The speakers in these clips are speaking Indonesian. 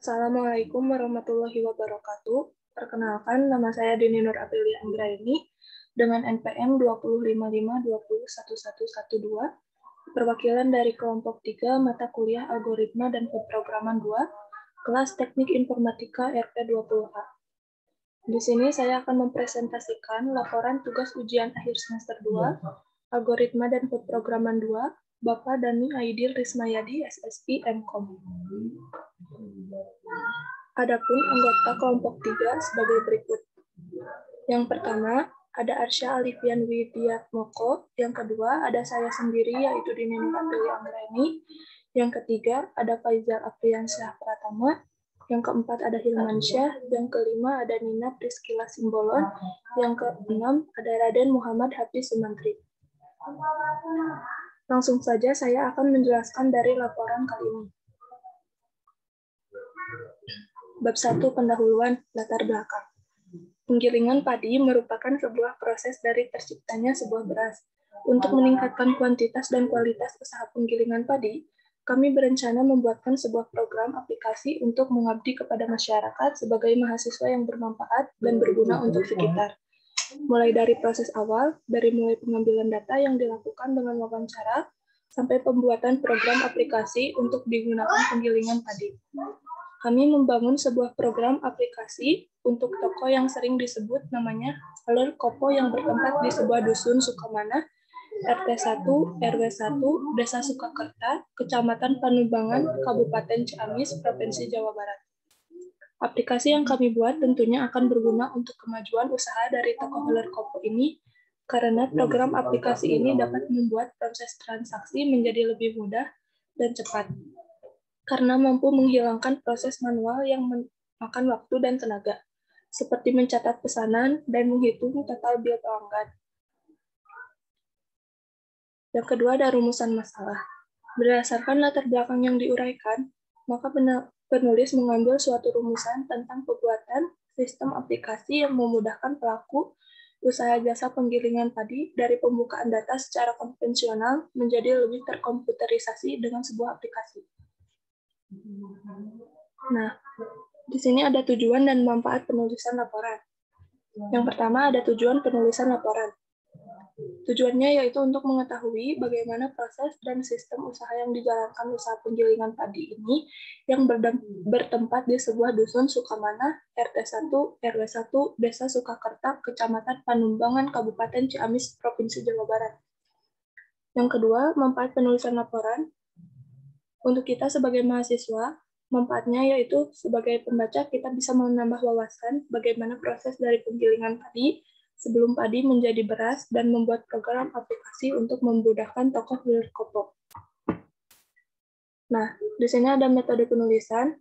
Assalamualaikum warahmatullahi wabarakatuh. Perkenalkan, nama saya Dini Nur Aprilia Anggraini dengan NPM 20552011112, perwakilan dari kelompok 3 mata kuliah Algoritma dan Pemrograman 2, kelas Teknik Informatika RP20A. Di sini saya akan mempresentasikan laporan tugas ujian akhir semester 2, Algoritma dan Pemrograman 2, Bapak Dani Aidil Rismayadi, SSI MKOM. Adapun anggota kelompok 3 sebagai berikut. Yang pertama, ada Arsya Alifian Widiatmoko. Yang kedua, ada saya sendiri, yaitu Dini Nur Aprilia Anggraini. Yang ketiga, ada Faizal Afriansyah Pratama. Yang keempat, ada Hilmansyah. Yang kelima, ada Nina Priskila Simbolon. Yang keenam, ada Raden Muhammad Hafiz Sumantri. Langsung saja saya akan menjelaskan dari laporan kali ini. Bab 1 pendahuluan latar belakang. Penggilingan padi merupakan sebuah proses dari terciptanya sebuah beras. Untuk meningkatkan kuantitas dan kualitas usaha penggilingan padi, kami berencana membuatkan sebuah program aplikasi untuk mengabdi kepada masyarakat sebagai mahasiswa yang bermanfaat dan berguna untuk sekitar. Mulai dari proses awal, dari mulai pengambilan data yang dilakukan dengan wawancara, sampai pembuatan program aplikasi untuk digunakan penggilingan padi. Kami membangun sebuah program aplikasi untuk toko yang sering disebut namanya Alur Kopo yang bertempat di sebuah dusun Sukamana, RT 1, RW 1, Desa Sukakerta, Kecamatan Panumbangan, Kabupaten Ciamis, Provinsi Jawa Barat. Aplikasi yang kami buat tentunya akan berguna untuk kemajuan usaha dari toko Alur Kopo ini, karena program aplikasi ini dapat membuat proses transaksi menjadi lebih mudah dan cepat, karena mampu menghilangkan proses manual yang memakan waktu dan tenaga, seperti mencatat pesanan dan menghitung total bill pelanggan. Yang kedua, ada rumusan masalah. Berdasarkan latar belakang yang diuraikan, maka penulis mengambil suatu rumusan tentang pembuatan sistem aplikasi yang memudahkan pelaku usaha jasa penggilingan padi dari pembukaan data secara konvensional menjadi lebih terkomputerisasi dengan sebuah aplikasi. Nah, di sini ada tujuan dan manfaat penulisan laporan. Yang pertama, ada tujuan penulisan laporan. Tujuannya yaitu untuk mengetahui bagaimana proses dan sistem usaha yang dijalankan usaha penggilingan padi ini yang bertempat di sebuah dusun Sukamana, RT 1, RW 1, Desa Sukakerta, Kecamatan Panumbangan, Kabupaten Ciamis, Provinsi Jawa Barat. Yang kedua, manfaat penulisan laporan. Untuk kita sebagai mahasiswa, manfaatnya yaitu sebagai pembaca kita bisa menambah wawasan bagaimana proses dari penggilingan padi sebelum padi menjadi beras dan membuat program aplikasi untuk memudahkan toko Alur Kopo. Nah, di sini ada metode penulisan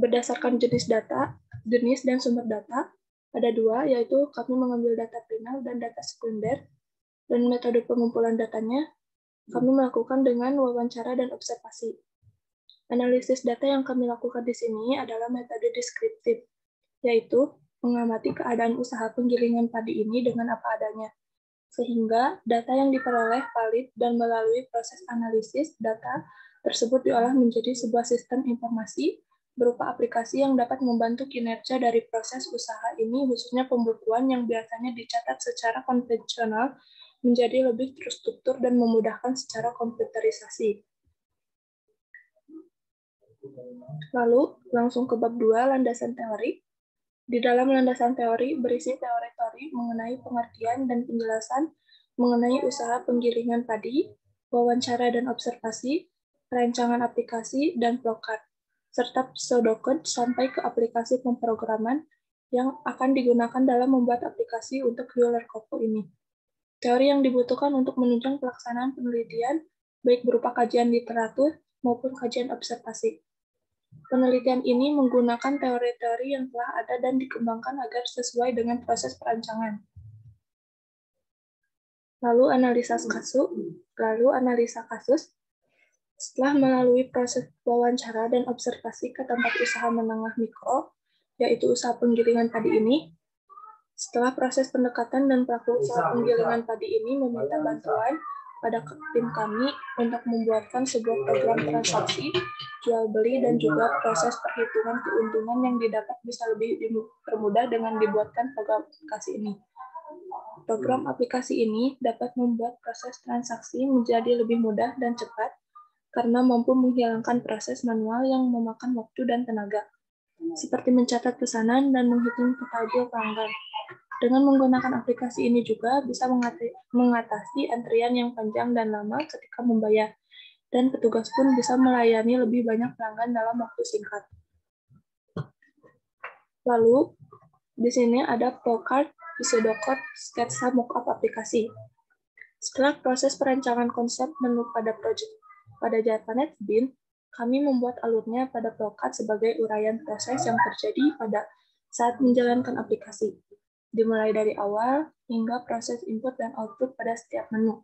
berdasarkan jenis data, jenis dan sumber data. Ada dua, yaitu kami mengambil data primer dan data sekunder, dan metode pengumpulan datanya kami melakukan dengan wawancara dan observasi. Analisis data yang kami lakukan di sini adalah metode deskriptif, yaitu mengamati keadaan usaha penggilingan padi ini dengan apa adanya, sehingga data yang diperoleh valid dan melalui proses analisis data tersebut diolah menjadi sebuah sistem informasi berupa aplikasi yang dapat membantu kinerja dari proses usaha ini, khususnya pembukuan yang biasanya dicatat secara konvensional menjadi lebih terstruktur dan memudahkan secara komputerisasi. Lalu, langsung ke bab 2, landasan teori. Di dalam landasan teori berisi teori-teori mengenai pengertian dan penjelasan mengenai usaha penggilingan padi, wawancara dan observasi, rancangan aplikasi, dan flowchart, serta pseudocode sampai ke aplikasi pemrograman yang akan digunakan dalam membuat aplikasi untuk Alur Kopo ini. Teori yang dibutuhkan untuk menunjang pelaksanaan penelitian, baik berupa kajian literatur maupun kajian observasi. Penelitian ini menggunakan teori-teori yang telah ada dan dikembangkan agar sesuai dengan proses perancangan. Lalu analisa kasus. Setelah melalui proses wawancara dan observasi ke tempat usaha menengah mikro, yaitu usaha penggilingan padi ini, setelah proses pendekatan dan pelaku usaha penggilingan padi ini meminta bantuan, pada tim kami untuk membuatkan sebuah program transaksi, jual beli, dan juga proses perhitungan keuntungan yang didapat bisa lebih dipermudah dengan dibuatkan program aplikasi ini. Program aplikasi ini dapat membuat proses transaksi menjadi lebih mudah dan cepat karena mampu menghilangkan proses manual yang memakan waktu dan tenaga, seperti mencatat pesanan dan menghitung total bill pelanggan. Dengan menggunakan aplikasi ini juga bisa mengatasi antrian yang panjang dan lama ketika membayar, dan petugas pun bisa melayani lebih banyak pelanggan dalam waktu singkat. Lalu, di sini ada flowchart, pseudocode, sketsa mockup aplikasi. Setelah proses perancangan konsep menu pada Java NetBeans, kami membuat alurnya pada flowchart sebagai uraian proses yang terjadi pada saat menjalankan aplikasi, dimulai dari awal hingga proses input dan output pada setiap menu.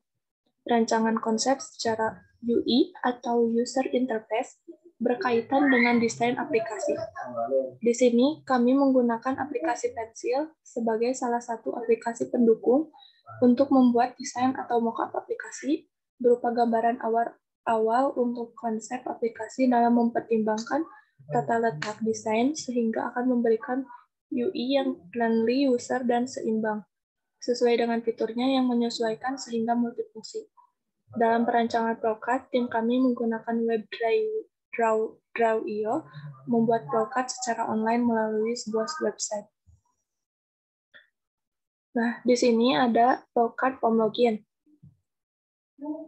Rancangan konsep secara UI atau User Interface berkaitan dengan desain aplikasi. Di sini, kami menggunakan aplikasi Pensil sebagai salah satu aplikasi pendukung untuk membuat desain atau mockup aplikasi berupa gambaran awal untuk konsep aplikasi dalam mempertimbangkan tata letak desain sehingga akan memberikan UI yang friendly user dan seimbang, sesuai dengan fiturnya yang menyesuaikan sehingga multifungsi. Dalam perancangan flowchart, tim kami menggunakan Draw.io membuat flowchart secara online melalui sebuah website. Nah, di sini ada flowchart form login.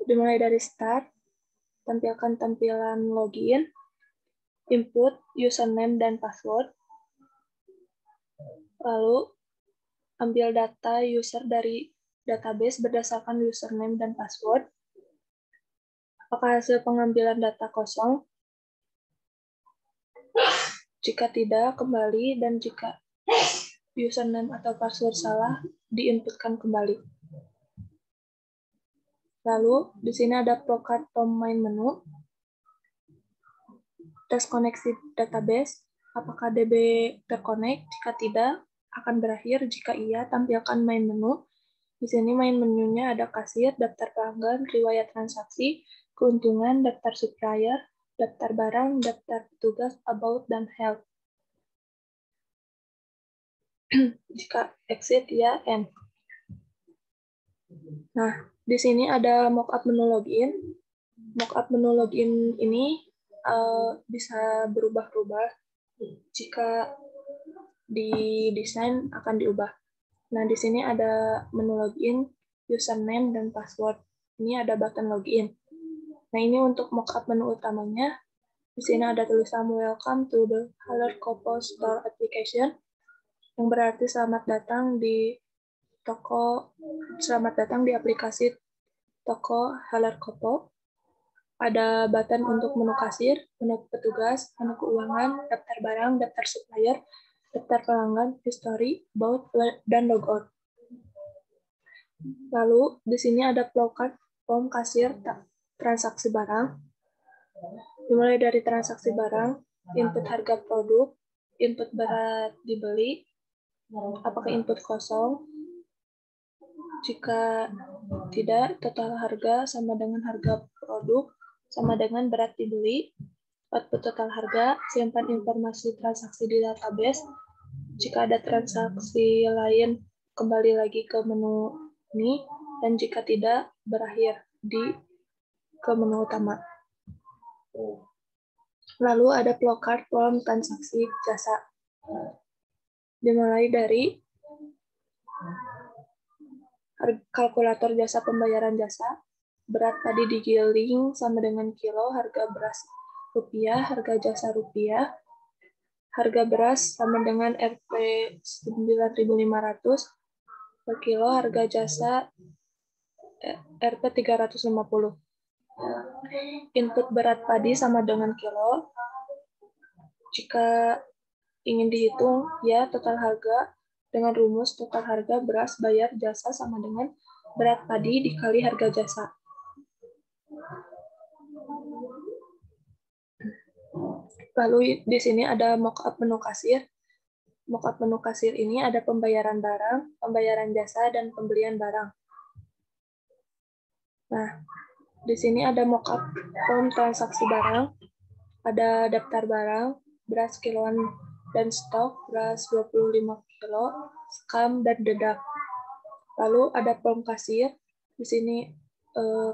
Dimulai dari start, tampilkan tampilan login, input username dan password, lalu ambil data user dari database berdasarkan username dan password. Apakah hasil pengambilan data kosong? Jika tidak, kembali, dan jika username atau password salah, diinputkan kembali. Lalu, di sini ada flowchart from main menu. Tes koneksi database. Apakah DB terkonek? Jika tidak, akan berakhir. Jika iya, tampilkan main menu. Di sini main menunya ada kasir, daftar pelanggan, riwayat transaksi, keuntungan, daftar supplier, daftar barang, daftar petugas, about, dan help. Jika exit, ya, end. Nah, di sini ada mockup menu login. Mockup menu login ini bisa berubah-ubah. Jika didesain akan diubah. Nah, di sini ada menu login, username, dan password. Ini ada button login. Nah, ini untuk mockup menu utamanya. Di sini ada tulisan Welcome to the Haller Kopo Store Application, yang berarti selamat datang di aplikasi toko Haller Kopo. Ada button untuk menu kasir, menu petugas, menu keuangan, daftar barang, daftar supplier, daftar pelanggan, history, about, dan logout. Lalu, di sini ada flowchart form kasir transaksi barang. Dimulai dari transaksi barang, input harga produk, input berat dibeli, apakah input kosong. Jika tidak, total harga sama dengan harga produk, sama dengan berat dibeli. Output total harga, simpan informasi transaksi di database. Jika ada transaksi lain, kembali lagi ke menu ini, dan jika tidak, berakhir ke menu utama. Lalu ada flowchart form transaksi jasa. Dimulai dari kalkulator jasa pembayaran jasa, berat tadi digiling sama dengan kilo, harga beras rupiah, harga jasa rupiah, harga beras sama dengan Rp 9.500 per kilo, harga jasa Rp 350. Input berat padi sama dengan kilo. Jika ingin dihitung, ya total harga dengan rumus total harga beras bayar jasa sama dengan berat padi dikali harga jasa. Lalu di sini ada mockup menu kasir. Mockup menu kasir ini ada pembayaran barang, pembayaran jasa, dan pembelian barang. Nah, di sini ada mockup form transaksi barang, ada daftar barang, beras kiloan dan stok, beras 25 kilo, skam, dan dedak. Lalu ada form kasir, di sini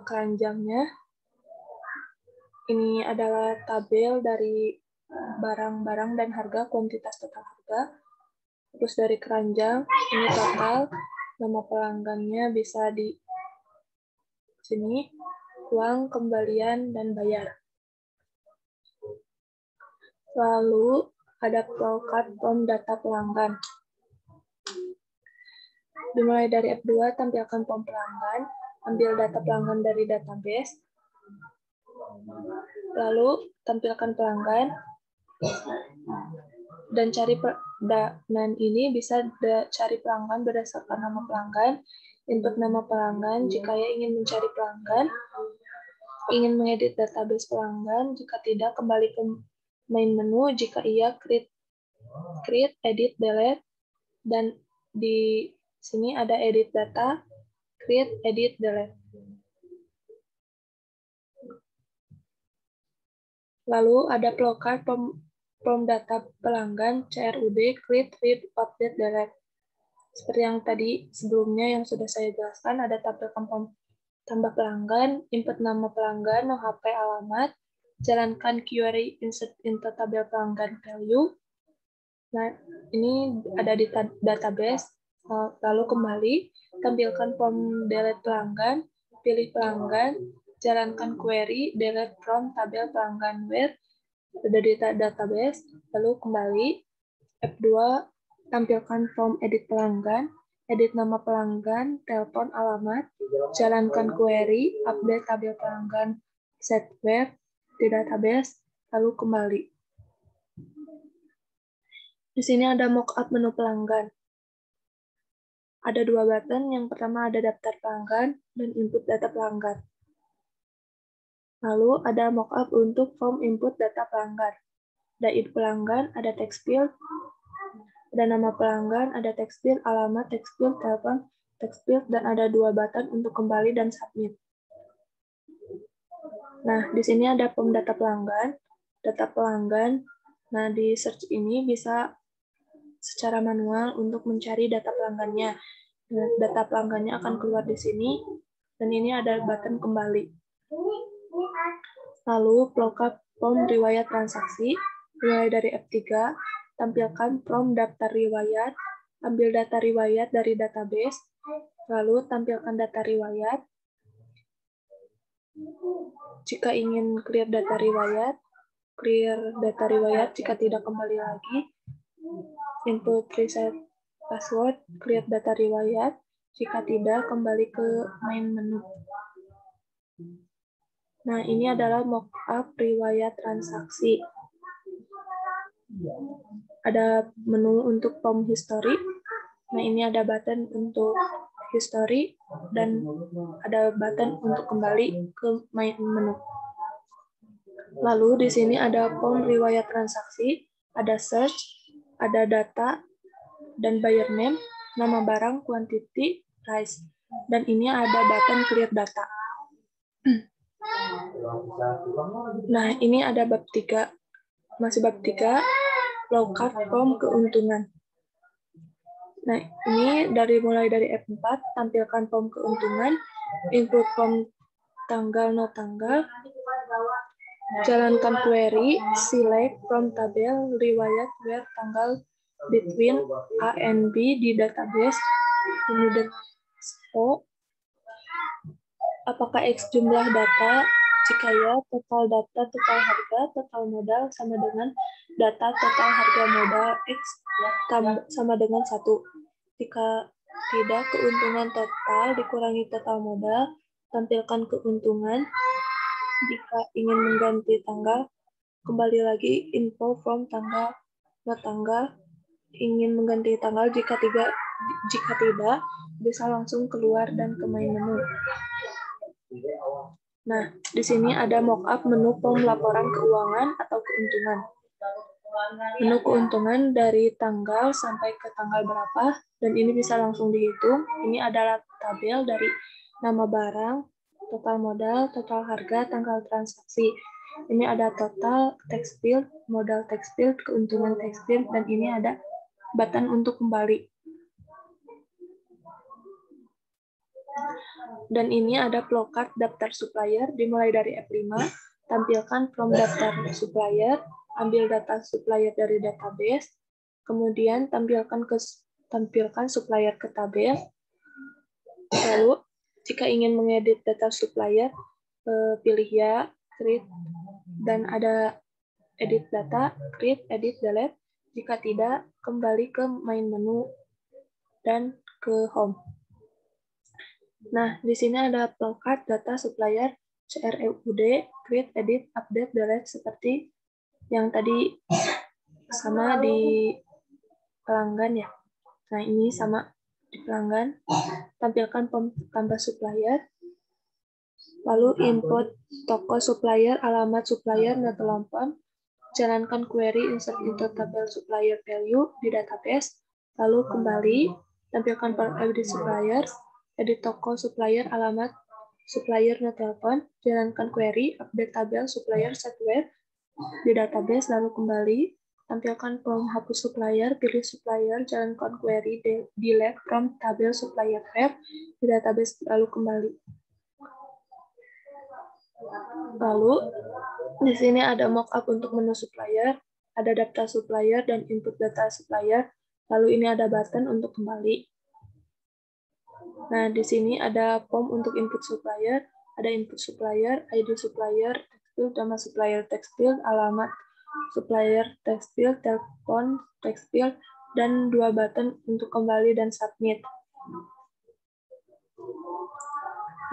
keranjangnya. Ini adalah tabel dari barang-barang dan harga, kuantitas total harga. Terus dari keranjang, ini total, nama pelanggannya bisa di sini, uang, kembalian, dan bayar. Lalu ada flowcard form data pelanggan. Dimulai dari F2, tampilkan form pelanggan, ambil data pelanggan dari database, lalu tampilkan pelanggan, dan cari dan ini bisa cari pelanggan berdasarkan nama pelanggan, input nama pelanggan jika ia ingin mencari pelanggan, ingin mengedit database pelanggan, jika tidak kembali ke main menu, jika ia create, edit, delete, dan di sini ada edit data, create, edit, delete. Lalu ada flowcard form data pelanggan, CRUD, create, read, update, delete. Seperti yang tadi sebelumnya yang sudah saya jelaskan, ada tampilkan form tambah pelanggan, input nama pelanggan, no HP, alamat, jalankan query, insert into tabel pelanggan value. Nah, ini ada di database. Lalu kembali, tampilkan form delete pelanggan, pilih pelanggan, jalankan query, delete from tabel pelanggan where, ada di database, lalu kembali, F2, tampilkan form edit pelanggan, edit nama pelanggan, telepon, alamat, jalankan query, update tabel pelanggan, set where, di database, lalu kembali. Di sini ada mockup menu pelanggan. Ada dua button, yang pertama ada daftar pelanggan dan input data pelanggan. Lalu ada mockup untuk form input data pelanggan. Ada id pelanggan, ada text field, ada nama pelanggan, ada text field, alamat, text field, telepon, text field, dan ada dua button untuk kembali dan submit. Nah, di sini ada form data pelanggan, data pelanggan. Nah, di search ini bisa secara manual untuk mencari data pelanggannya. Data pelanggannya akan keluar di sini, dan ini ada button kembali. Lalu, flowcard form riwayat transaksi, mulai dari F3, tampilkan form daftar riwayat, ambil data riwayat dari database, lalu tampilkan data riwayat. Jika ingin clear data riwayat, jika tidak kembali lagi, input reset password, clear data riwayat, jika tidak kembali ke main menu. Nah, ini adalah mockup riwayat transaksi. Ada menu untuk form history. Nah, ini ada button untuk history dan ada button untuk kembali ke main menu. Lalu di sini ada form riwayat transaksi, ada search, ada data, dan buyer name, nama barang, quantity, price. Dan ini ada button clear data. Nah, ini ada bab 3. Masih bab 3, flowcard form keuntungan. Nah, ini mulai dari F4, tampilkan form keuntungan, input form tanggal, no tanggal, jalankan query, select from tabel, riwayat where tanggal between A and B di database, kemudian O, apakah X jumlah data, jika ya, total data, total harga, total modal sama dengan data total harga modal X sama dengan 1. Jika tidak, keuntungan total dikurangi total modal, tampilkan keuntungan. Jika ingin mengganti tanggal, kembali lagi info from tanggal, no tanggal, ingin mengganti tanggal, jika tidak, bisa langsung keluar dan ke main menu. Nah, di sini ada mockup menu form laporan keuangan atau keuntungan. Menu keuntungan dari tanggal sampai ke tanggal berapa, dan ini bisa langsung dihitung. Ini adalah tabel dari nama barang, total modal, total harga, tanggal transaksi. Ini ada total tekstil, modal tekstil, keuntungan tekstil, dan ini ada button untuk kembali. Dan ini ada flowchart daftar supplier dimulai dari F5, tampilkan from daftar supplier, ambil data supplier dari database, kemudian tampilkan supplier ke tabel. Lalu jika ingin mengedit data supplier, pilih ya, create, dan ada edit data, create, edit, delete. Jika tidak, kembali ke main menu dan ke home. Nah, di sini ada flowchart data supplier CRUD, create, edit, update, delete, seperti yang tadi sama di pelanggan ya. Nah, ini sama di pelanggan. Tampilkan tambah supplier, lalu input toko supplier, alamat supplier, telepon, jalankan query insert into tabel supplier value di database, lalu kembali, tampilkan edit supplier, edit toko supplier, alamat supplier, telepon, jalankan query, update tabel supplier software di database, lalu kembali, tampilkan form hapus supplier, pilih supplier, jalankan query, delete from tabel supplier tab di database, lalu kembali. Lalu di sini ada mockup untuk menu supplier, ada daftar supplier dan input data supplier. Lalu ini ada button untuk kembali. Nah, di sini ada form untuk input supplier, ada input supplier, ID supplier, tekstil, nama supplier tekstil, alamat supplier tekstil, telepon tekstil, dan 2 button untuk kembali dan submit.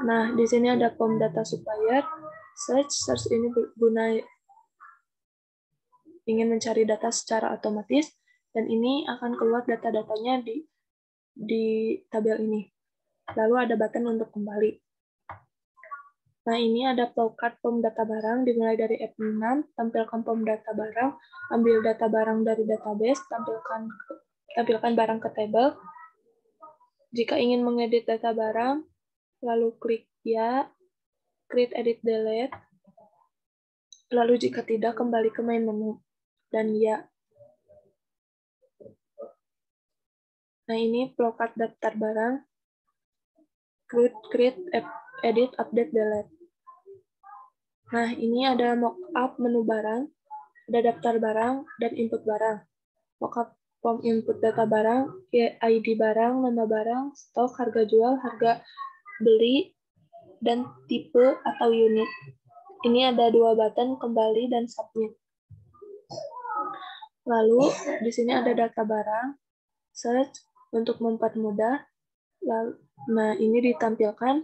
Nah, di sini ada form data supplier, search ini guna ingin mencari data secara otomatis, dan ini akan keluar data-datanya di tabel ini. Lalu ada button untuk kembali. Nah, ini ada flowchart form data barang dimulai dari F6, tampilkan form data barang, ambil data barang dari database, tampilkan barang ke table. Jika ingin mengedit data barang, lalu klik ya, create, edit, delete. Lalu jika tidak, kembali ke main menu dan ya. Nah, ini flowchart daftar barang, create, edit, update, delete. Nah, ini ada mockup menu barang, ada daftar barang, dan input barang. Mockup form input data barang, ID barang, nama barang, stok, harga jual, harga beli, dan tipe atau unit. Ini ada 2 button, kembali dan submit. Lalu, di sini ada data barang, search untuk mempermudah. Nah, ini ditampilkan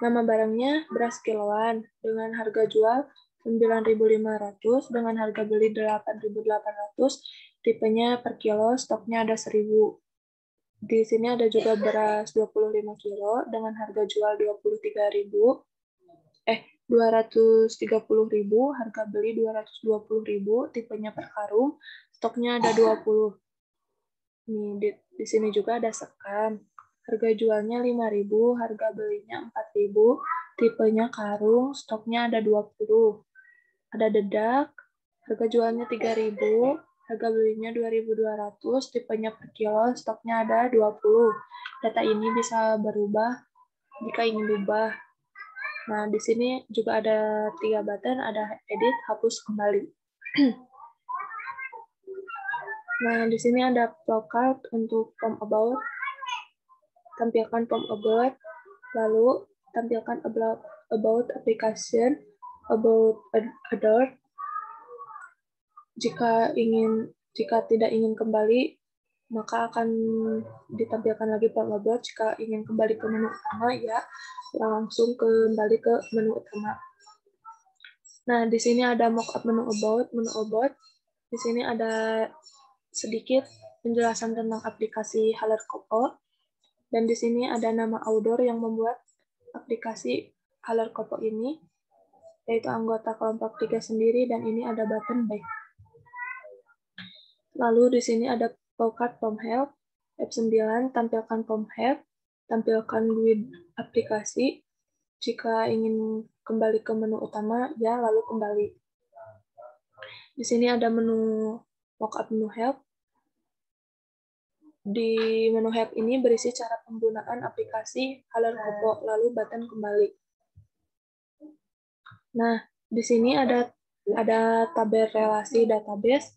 nama barangnya beras kiloan dengan harga jual 9.500 dengan harga beli 8.800, tipenya per kilo, stoknya ada 1.000. Di sini ada juga beras 25 kilo dengan harga jual 230.000, harga beli 220.000, tipenya per karung, stoknya ada 20. Nih, di sini juga ada sekan. Harga jualnya 5.000, harga belinya 4.000, tipenya karung, stoknya ada 20. Ada dedak, harga jualnya 3.000, harga belinya 2.200, tipenya per kilo, stoknya ada 20. Data ini bisa berubah jika ingin diubah. Nah, di sini juga ada 3 button, ada edit, hapus, kembali. Nah, di sini ada flowchart untuk form about. Tampilkan form about, lalu tampilkan about application, about other. Jika tidak ingin kembali, maka akan ditampilkan lagi form about. Jika ingin kembali ke menu utama, ya langsung kembali ke menu utama. Nah, di sini ada mockup menu about. Di sini ada sedikit penjelasan tentang aplikasi Halerkopo, dan di sini ada nama author yang membuat aplikasi Halerkopo ini, yaitu anggota kelompok 3 sendiri, dan ini ada button back. Lalu di sini ada flowchart form help, F9, tampilkan form help, tampilkan GUID aplikasi, Jika ingin kembali ke menu utama, ya lalu kembali. Di sini ada menu mockup menu help. Di menu help ini berisi cara penggunaan aplikasi Halerkopo, lalu button kembali. Nah, di sini ada tabel relasi database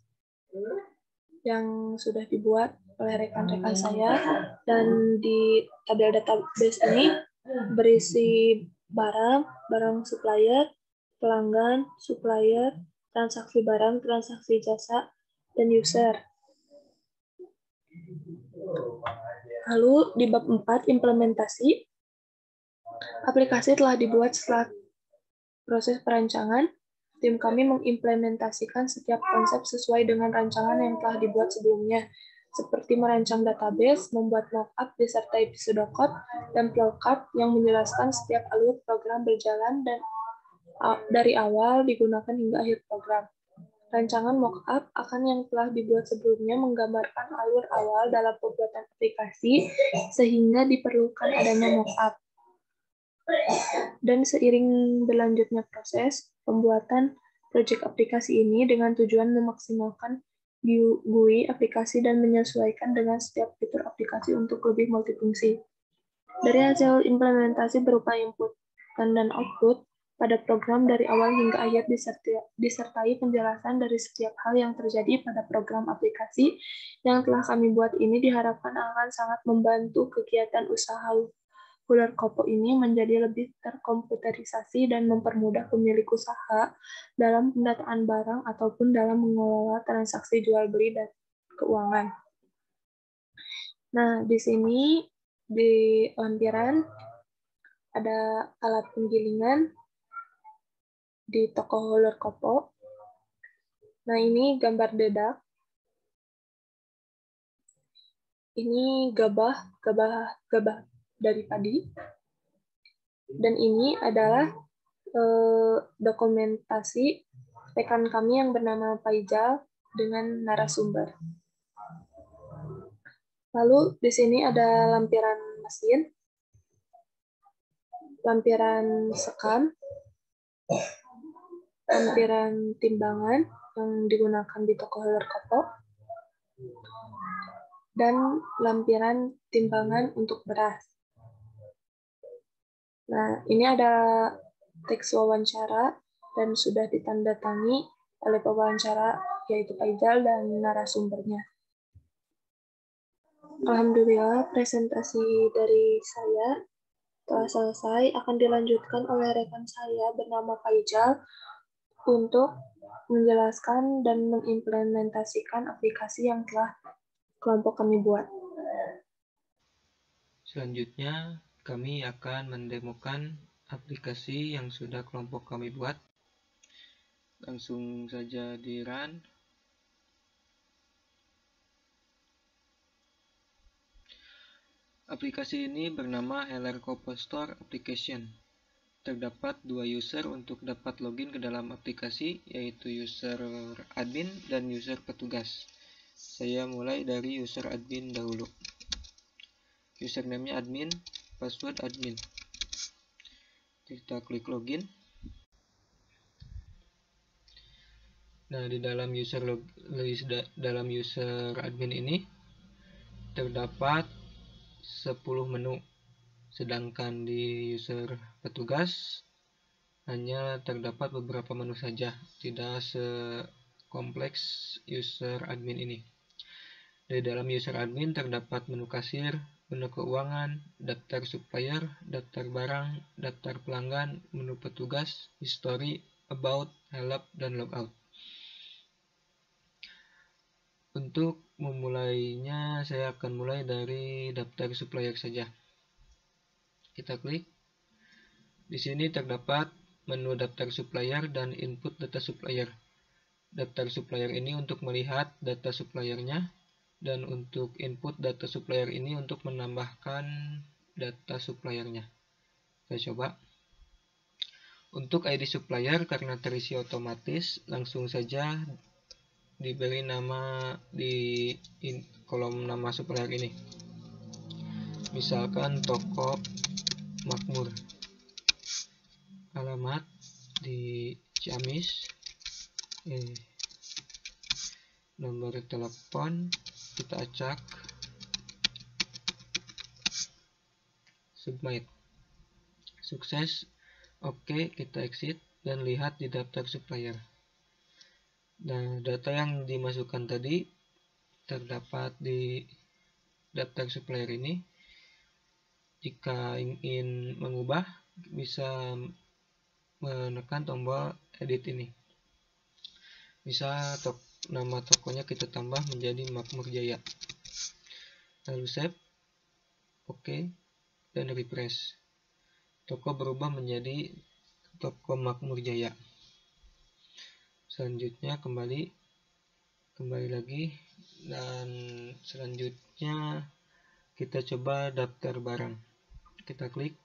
yang sudah dibuat oleh rekan-rekan saya, dan di tabel database ini berisi barang supplier, pelanggan, supplier, transaksi barang, transaksi jasa, dan user. Lalu di bab 4 implementasi, aplikasi telah dibuat setelah proses perancangan. Tim kami mengimplementasikan setiap konsep sesuai dengan rancangan yang telah dibuat sebelumnya, seperti merancang database, membuat mockup disertai pseudocode dan flowchart yang menjelaskan setiap alur program berjalan dan dari awal digunakan hingga akhir program. Rancangan mockup akan yang telah dibuat sebelumnya menggambarkan alur awal dalam pembuatan aplikasi sehingga diperlukan adanya mockup. Dan seiring berlanjutnya proses pembuatan proyek aplikasi ini dengan tujuan memaksimalkan GUI aplikasi dan menyesuaikan dengan setiap fitur aplikasi untuk lebih multifungsi. Dari hasil implementasi berupa input dan output pada program dari awal hingga akhir disertai penjelasan dari setiap hal yang terjadi pada program aplikasi yang telah kami buat ini diharapkan akan sangat membantu kegiatan usaha Halerkopo ini menjadi lebih terkomputerisasi dan mempermudah pemilik usaha dalam pendataan barang ataupun dalam mengelola transaksi jual beli dan keuangan. Nah, di sini di lampiran ada alat penggilingan di toko Halerkopo. Nah, ini gambar dedak. Ini gabah dari padi. Dan ini adalah dokumentasi rekan kami yang bernama Faizal dengan narasumber. Lalu di sini ada lampiran mesin, lampiran sekam, lampiran timbangan yang digunakan di toko Halerkopo, dan lampiran timbangan untuk beras. Nah, ini ada teks wawancara dan sudah ditandatangani oleh pewawancara yaitu Faizal dan narasumbernya. Alhamdulillah, presentasi dari saya telah selesai, akan dilanjutkan oleh rekan saya bernama Faizal untuk menjelaskan dan mengimplementasikan aplikasi yang telah kelompok kami buat. Selanjutnya, kami akan mendemokan aplikasi yang sudah kelompok kami buat. Langsung saja di run. Aplikasi ini bernama Halerkopo Store Application. Terdapat dua user untuk dapat login ke dalam aplikasi, yaitu user admin dan user petugas. Saya mulai dari user admin dahulu. Username-nya admin, password admin. Kita klik login. Nah, di dalam user admin ini terdapat 10 menu, sedangkan di user petugas hanya terdapat beberapa menu saja, tidak sekompleks user admin ini. Di dalam user admin terdapat menu kasir, menu keuangan, daftar supplier, daftar barang, daftar pelanggan, menu petugas, history, about, help, dan logout. Untuk memulainya, saya akan mulai dari daftar supplier saja. Kita klik. Di sini terdapat menu daftar supplier dan input data supplier. Daftar supplier ini untuk melihat data suppliernya, dan untuk input data supplier ini untuk menambahkan data suppliernya. Saya coba. Untuk ID supplier, karena terisi otomatis, langsung saja diberi nama di kolom nama supplier ini. Misalkan toko Makmur. alamat di Ciamis, nomor telepon kita acak, submit, sukses. Oke, kita exit dan lihat di daftar supplier. Nah, data yang dimasukkan tadi terdapat di daftar supplier ini. Jika ingin mengubah, bisa menekan tombol edit ini. Misal nama tokonya kita tambah menjadi Makmur Jaya. Lalu save, oke, dan refresh. Toko berubah menjadi Toko Makmur Jaya. Selanjutnya kembali lagi, dan selanjutnya kita coba daftar barang. Kita klik.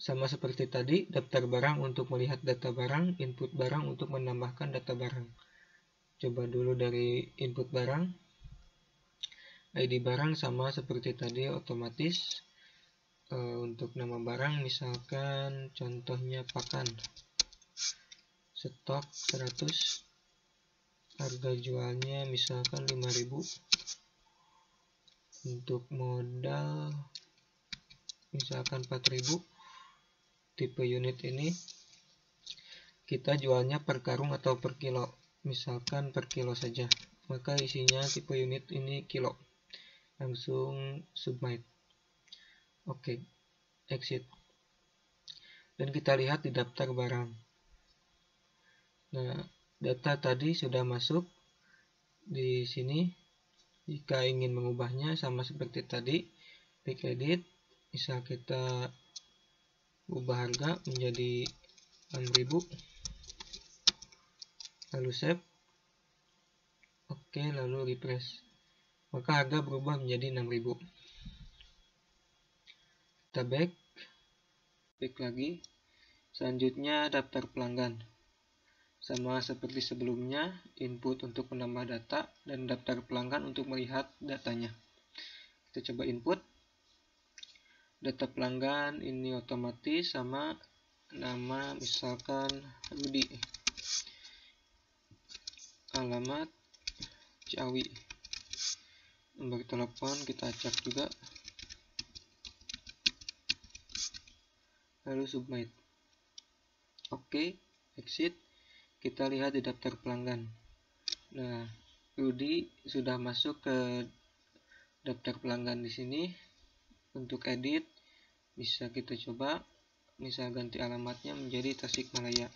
Sama seperti tadi, daftar barang untuk melihat data barang, input barang untuk menambahkan data barang. Coba dulu dari input barang. ID barang sama seperti tadi, otomatis. Untuk nama barang misalkan contohnya pakan, stok 100, harga jualnya misalkan 5.000. Untuk modal misalkan 4.000. Tipe unit ini kita jualnya per karung atau per kilo, misalkan per kilo saja, maka isinya tipe unit ini kilo. Langsung submit. Oke, exit. Dan kita lihat di daftar barang. Nah, data tadi sudah masuk di sini. Jika ingin mengubahnya sama seperti tadi, klik edit. Misal kita ubah harga menjadi 6.000. Lalu save. Oke, lalu refresh. Maka harga berubah menjadi 6.000. Kita back lagi. Selanjutnya daftar pelanggan. Sama seperti sebelumnya, input untuk menambah data dan daftar pelanggan untuk melihat datanya. Kita coba input. Data pelanggan ini otomatis sama nama misalkan Rudi. Alamat Ciawi. Nomor telepon kita acak juga. Lalu submit. Oke, exit. Kita lihat di daftar pelanggan. Nah, Rudi sudah masuk ke daftar pelanggan di sini. Untuk edit bisa kita coba, misal ganti alamatnya menjadi Tasikmalaya.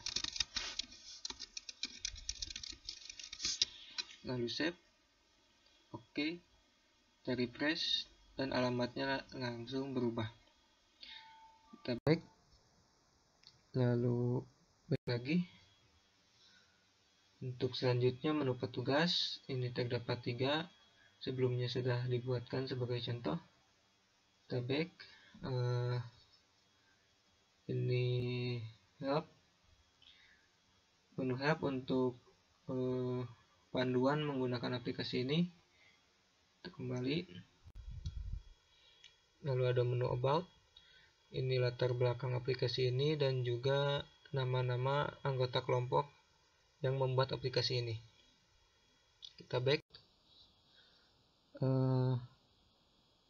Lalu save. Oke, kita refresh dan alamatnya langsung berubah. Kita back, lalu back lagi. Untuk selanjutnya menu petugas, ini terdapat 3, sebelumnya sudah dibuatkan sebagai contoh. Kita back, ini help, menu help untuk panduan menggunakan aplikasi ini. Kita kembali, lalu ada menu about, ini latar belakang aplikasi ini dan juga nama-nama anggota kelompok yang membuat aplikasi ini. Kita back,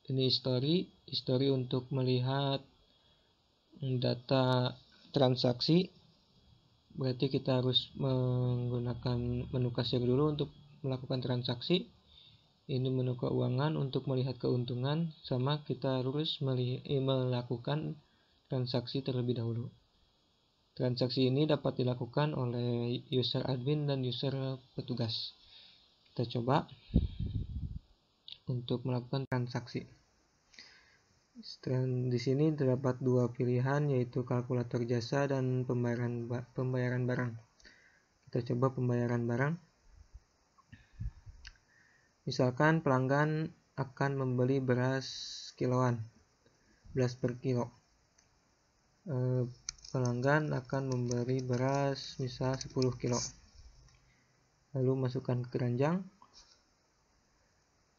ini history untuk melihat data transaksi. Berarti kita harus menggunakan menu kasir dulu untuk melakukan transaksi. Ini menu keuangan untuk melihat keuntungan, sama kita harus melakukan transaksi terlebih dahulu. Transaksi ini dapat dilakukan oleh user admin dan user petugas. Kita coba untuk melakukan transaksi. Di sini terdapat 2 pilihan, yaitu kalkulator jasa dan pembayaran barang. Kita coba pembayaran barang. Misalkan pelanggan akan membeli beras kiloan, beras per kilo. Pelanggan akan memberi beras misal 10 kilo. Lalu masukkan ke keranjang.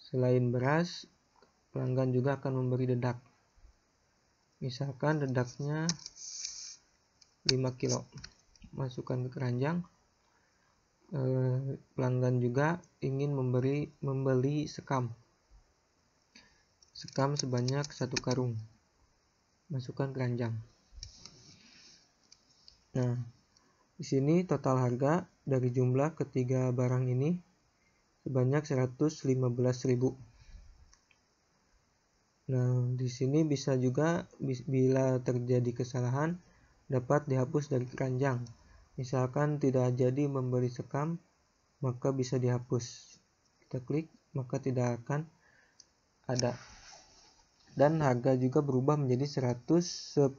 Selain beras, pelanggan juga akan memberi dedak. Misalkan dedaknya 5 kilo, masukkan ke keranjang. Pelanggan juga ingin membeli sekam sebanyak 1 karung, masukkan keranjang. Nah, di sini total harga dari jumlah ketiga barang ini sebanyak 115.000. Nah, di sini bisa juga bila terjadi kesalahan dapat dihapus dari keranjang. Misalkan tidak jadi membeli sekam, maka bisa dihapus. Kita klik, maka tidak akan ada. Dan harga juga berubah menjadi 110.000.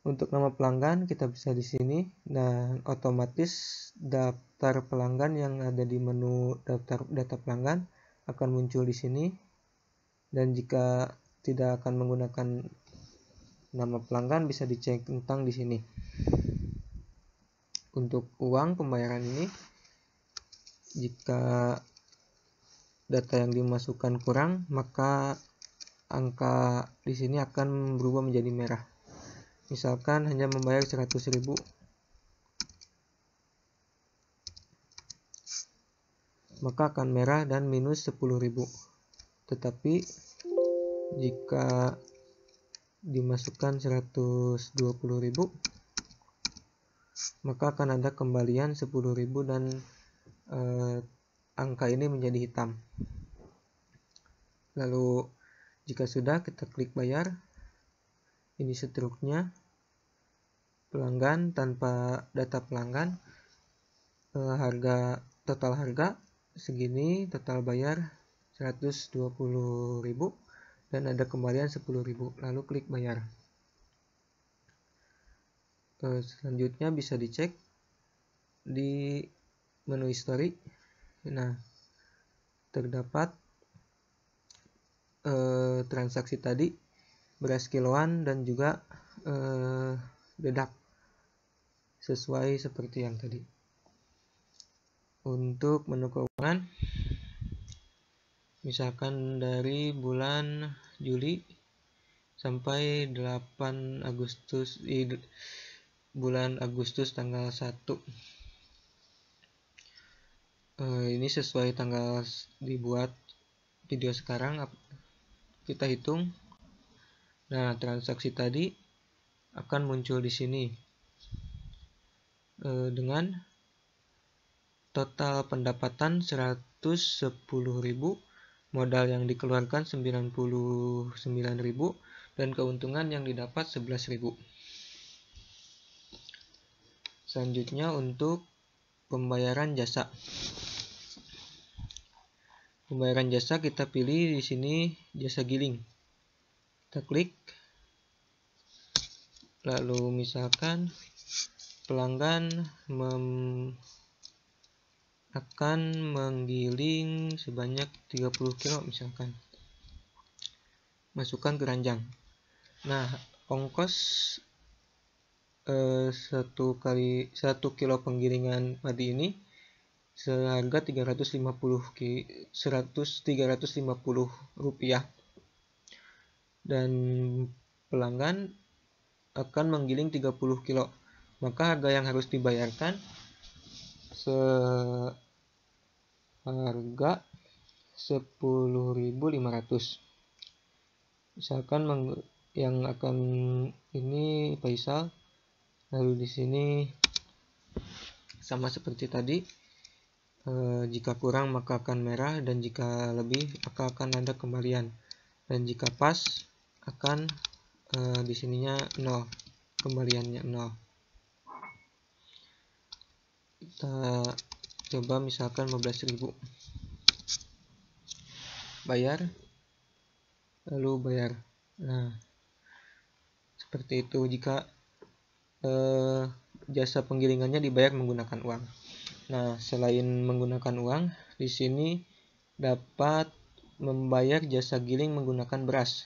Untuk nama pelanggan kita bisa di sini, dan otomatis daftar pelanggan yang ada di menu daftar data pelanggan akan muncul di sini. Dan jika tidak akan menggunakan nama pelanggan bisa dicek tentang di sini. Untuk uang pembayaran ini, jika data yang dimasukkan kurang, maka angka di sini akan berubah menjadi merah. Misalkan hanya membayar 100.000, maka akan merah dan minus 10.000. Tetapi jika dimasukkan 120.000, maka akan ada kembalian 10.000 dan angka ini menjadi hitam. Lalu jika sudah, kita klik bayar. Ini struknya pelanggan tanpa data pelanggan. Total harga segini, total bayar 120.000 dan ada kembalian 10.000. Lalu klik bayar. Selanjutnya bisa dicek di menu history. Nah, terdapat transaksi tadi, beras kiloan dan juga dedak, sesuai seperti yang tadi. Untuk menu keuangan, misalkan dari bulan Juli sampai 8 Agustus, bulan Agustus tanggal 1. Ini sesuai tanggal dibuat video sekarang, kita hitung. Nah, transaksi tadi akan muncul di sini dengan total pendapatan 110.000, modal yang dikeluarkan 99.000 dan keuntungan yang didapat 11.000. Selanjutnya untuk pembayaran jasa. Pembayaran jasa kita pilih di sini jasa giling. Kita klik. Lalu misalkan pelanggan akan menggiling sebanyak 30 kilo misalkan. Masukkan keranjang. Nah, ongkos 1 kilo penggilingan padi ini seharga 350 rupiah, dan pelanggan akan menggiling 30 kilo, maka harga yang harus dibayarkan seharga 10.500. Misalkan yang akan ini Faisal. Lalu di sini sama seperti tadi, jika kurang maka akan merah, dan jika lebih maka akan ada kembalian, dan jika pas akan di sininya 0, kembaliannya 0. Kita coba misalkan 15.000, bayar, lalu bayar. Nah, seperti itu jika jasa penggilingannya dibayar menggunakan uang. Nah, selain menggunakan uang, di sini dapat membayar jasa giling menggunakan beras.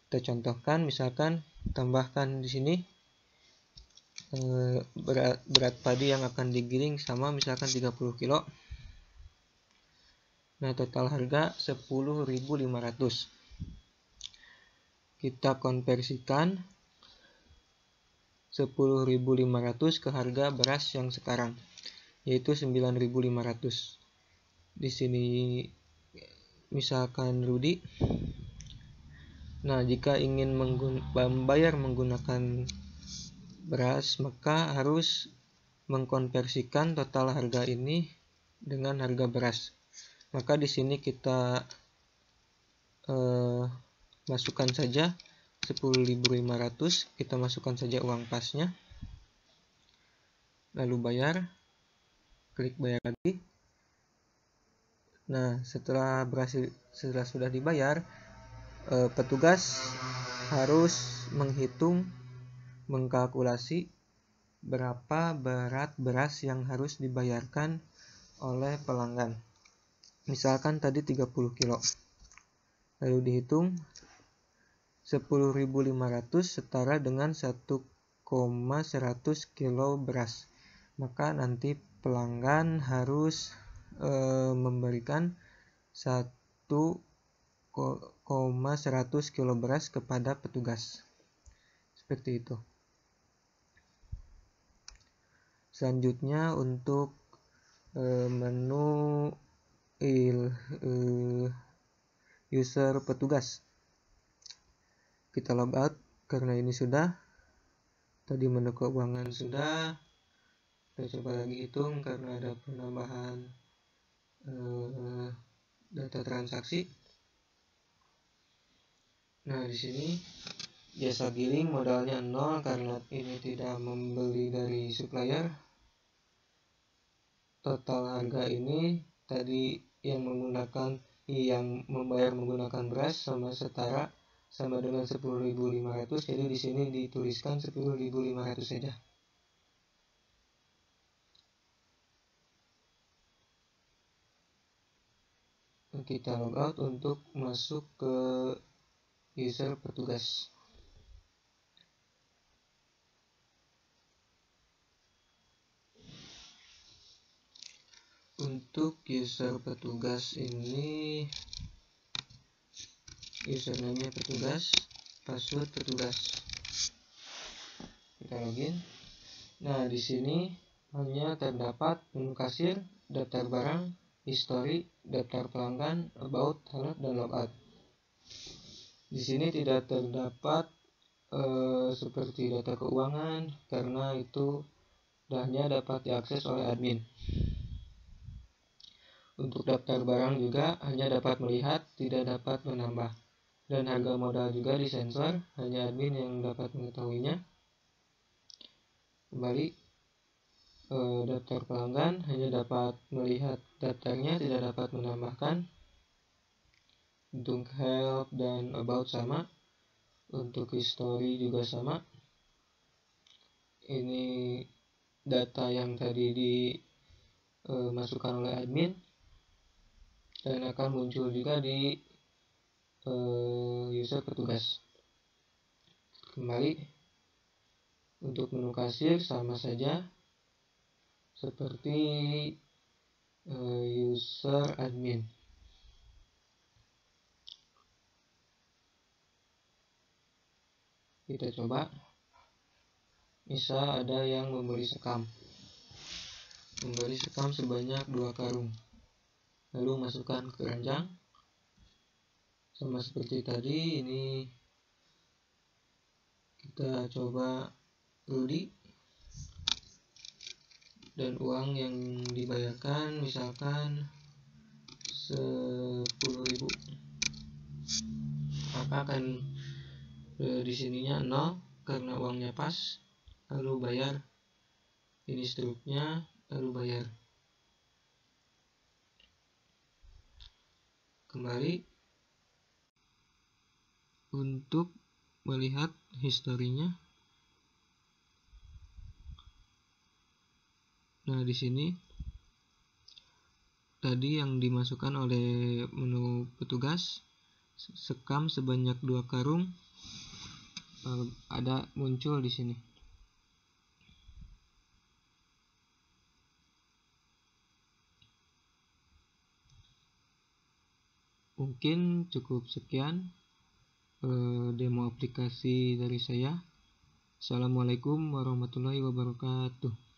Kita contohkan, misalkan tambahkan di sini berat padi yang akan digiling sama misalkan 30 kilo. Nah, total harga 10.500. kita konversikan 10.500 ke harga beras yang sekarang, yaitu 9.500. Di sini misalkan Rudi. Nah, jika ingin membayar menggunakan beras, maka harus mengkonversikan total harga ini dengan harga beras. Maka di sini kita masukkan saja 10.500, kita masukkan saja uang pasnya, lalu bayar, klik bayar lagi. Nah, setelah sudah dibayar, petugas harus mengkalkulasi berapa berat beras yang harus dibayarkan oleh pelanggan. Misalkan tadi 30 kilo. Lalu dihitung 10.500 setara dengan 1,100 kilo beras. Maka nanti pelanggan harus memberikan 1,100 kilo beras kepada petugas. Seperti itu. Selanjutnya untuk menu user petugas, kita logout karena ini sudah. Tadi menu keuangan sudah. Kita coba lagi hitung karena ada penambahan data transaksi. Nah, di sini jasa giling modalnya 0 karena ini tidak membeli dari supplier. Total harga ini tadi yang membayar menggunakan beras sama dengan 10.500. Jadi di sini dituliskan 10.500 saja. Kita logout untuk masuk ke user petugas. Untuk user petugas ini, username petugas, password petugas. Kita login. Nah, di sini hanya terdapat menu kasir, daftar barang, history, daftar pelanggan, about, alert, dan logout. Di sini tidak terdapat seperti data keuangan karena itu hanya dapat diakses oleh admin. Untuk daftar barang juga hanya dapat melihat, tidak dapat menambah. Dan harga modal juga disensor, hanya admin yang dapat mengetahuinya. Kembali, daftar pelanggan hanya dapat melihat daftarnya, tidak dapat menambahkan. Untuk help dan about sama. Untuk history juga sama. Ini data yang tadi dimasukkan oleh admin dan akan muncul juga di user petugas. Kembali, untuk menu kasir sama saja seperti user admin. Kita coba. Misal ada yang membeli sekam sebanyak 2 karung, lalu masukkan ke keranjang. Sama seperti tadi, ini kita coba Rudi, dan uang yang dibayarkan misalkan 10.000, maka akan di sininya 0 karena uangnya pas. Lalu bayar, ini struknya, lalu bayar. Kembali untuk melihat historinya. Nah, di sini tadi yang dimasukkan oleh menu petugas, sekam sebanyak 2 karung, ada muncul di sini. Mungkin cukup sekian. demo aplikasi dari saya. Assalamualaikum warahmatullahi wabarakatuh.